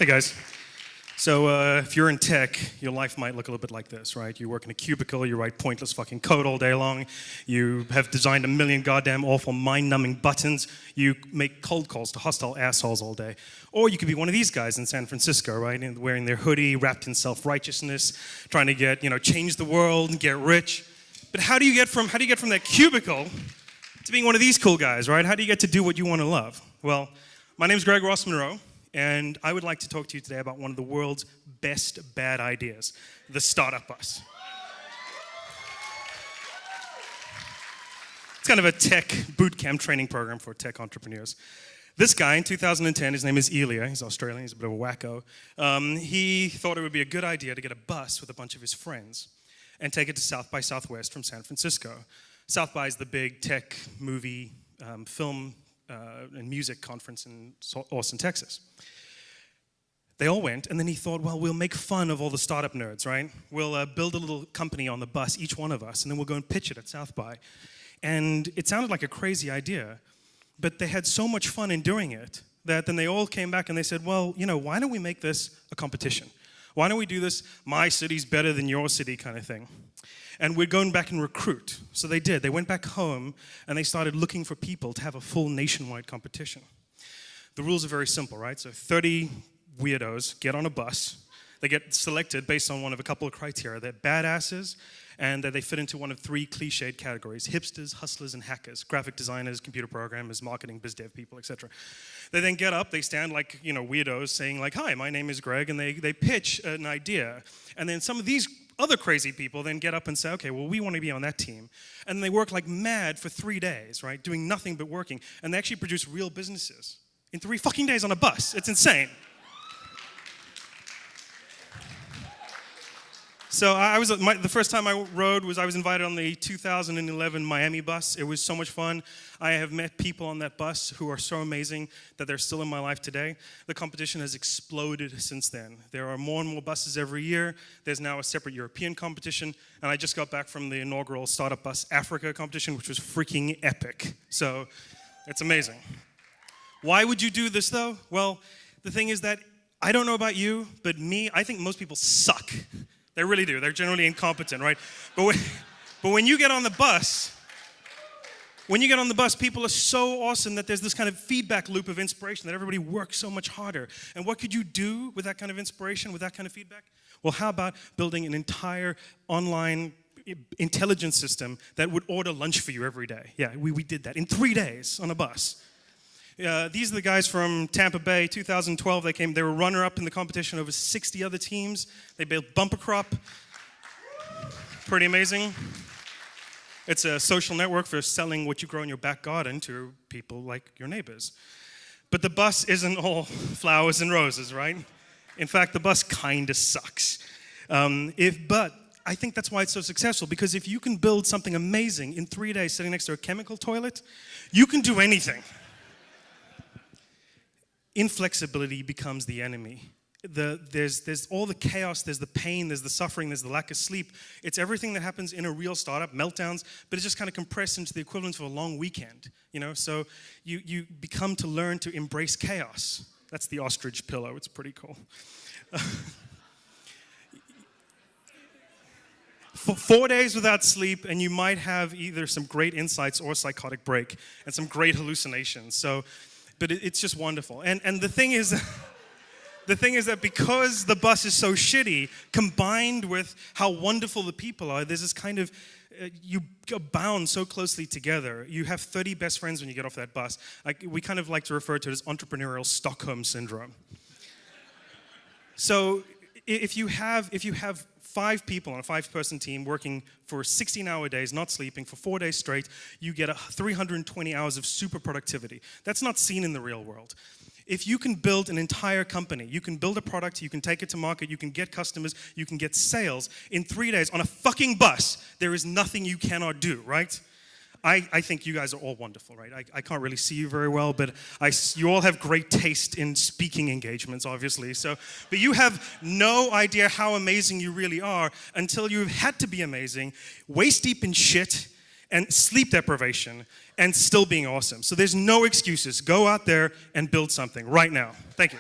Hey guys. So if you're in tech, your life might look a little bit like this, right? You work in a cubicle, you write pointless fucking code all day long, you have designed a million goddamn awful mind-numbing buttons, you make cold calls to hostile assholes all day. Or you could be one of these guys in San Francisco, right? And wearing their hoodie, wrapped in self-righteousness, trying to get, change the world and get rich. But how do you get from that cubicle to being one of these cool guys, right? How do you get to do what you want to love? Well, my name's Greg Ross Munro. And I would like to talk to you today about one of the world's best bad ideas, the startup bus. It's kind of a tech boot camp training program for tech entrepreneurs. This guy in 2010, his name is Ilya, he's Australian, he's a bit of a wacko. He thought it would be a good idea to get a bus with a bunch of his friends and take it to South by Southwest from San Francisco. South by is the big tech, movie, film, and music conference in Austin, Texas. They all went, and then he thought, well, we'll make fun of all the startup nerds, right? We'll build a little company on the bus, each one of us, and then we'll go and pitch it at South by. And it sounded like a crazy idea, but they had so much fun in doing it that then they all came back and they said, well, why don't we make this a competition? Why don't we do this my city's better than your city kind of thing? And we're going back and recruit. So they did. They went back home and they started looking for people to have a full nationwide competition. The rules are very simple, right? So 30 weirdos get on a bus. They get selected based on one of a couple of criteria. They're badasses and that they fit into one of three cliched categories: hipsters, hustlers, and hackers, graphic designers, computer programmers, marketing, biz dev people, etc. They then get up, they stand like, weirdos saying like, hi, my name is Greg, and they pitch an idea. And then some of these other crazy people then get up and say, okay, well, we want to be on that team. And they work like mad for 3 days, right, doing nothing but working. And they actually produce real businesses in 3 fucking days on a bus. It's insane. So the first time I rode was I was invited on the 2011 Miami bus. It was so much fun. I have met people on that bus who are so amazing that they're still in my life today. The competition has exploded since then. There are more and more buses every year. There's now a separate European competition. And I just got back from the inaugural Startup Bus Africa competition, which was freaking epic. So it's amazing. Why would you do this, though? Well, the thing is that I don't know about you, but I think most people suck. They really do. They're generally incompetent, right? But when you get on the bus, people are so awesome that there's this kind of feedback loop of inspiration that everybody works so much harder. And what could you do with that kind of inspiration, with that kind of feedback? Well, how about building an entire online intelligence system that would order lunch for you every day? Yeah, we did that in 3 days on a bus. These are the guys from Tampa Bay, 2012. They were runner-up in the competition over 60 other teams. They built Bumper Crop. Pretty amazing. It's a social network for selling what you grow in your back garden to people like your neighbors. But the bus isn't all flowers and roses, right? In fact, the bus kind of sucks. But I think that's why it's so successful, because if you can build something amazing in 3 days sitting next to a chemical toilet, you can do anything. Inflexibility becomes the enemy. There's all the chaos, there's the pain, there's the suffering, there's the lack of sleep. It's everything that happens in a real startup, meltdowns, but it's just kind of compressed into the equivalent of a long weekend. So you become to learn to embrace chaos. That's the ostrich pillow. It's pretty cool. For 4 days without sleep, and you might have either some great insights or a psychotic break and some great hallucinations. But it's just wonderful. And the thing is that because the bus is so shitty, combined with how wonderful the people are, there's this kind of, you are bound so closely together. You have 30 best friends when you get off that bus. We kind of like to refer to it as entrepreneurial Stockholm syndrome. So if you have 5 people on a 5-person team working for 16-hour days, not sleeping, for 4 days straight, you get 320 hours of super productivity. That's not seen in the real world. If you can build an entire company, you can build a product, you can take it to market, you can get customers, you can get sales in 3 days on a fucking bus, there is nothing you cannot do, right? I think you guys are all wonderful, right? I can't really see you very well, but you all have great taste in speaking engagements, obviously. But you have no idea how amazing you really are until you've had to be amazing, waist deep in shit, and sleep deprivation, and still being awesome. So there's no excuses. Go out there and build something right now. Thank you.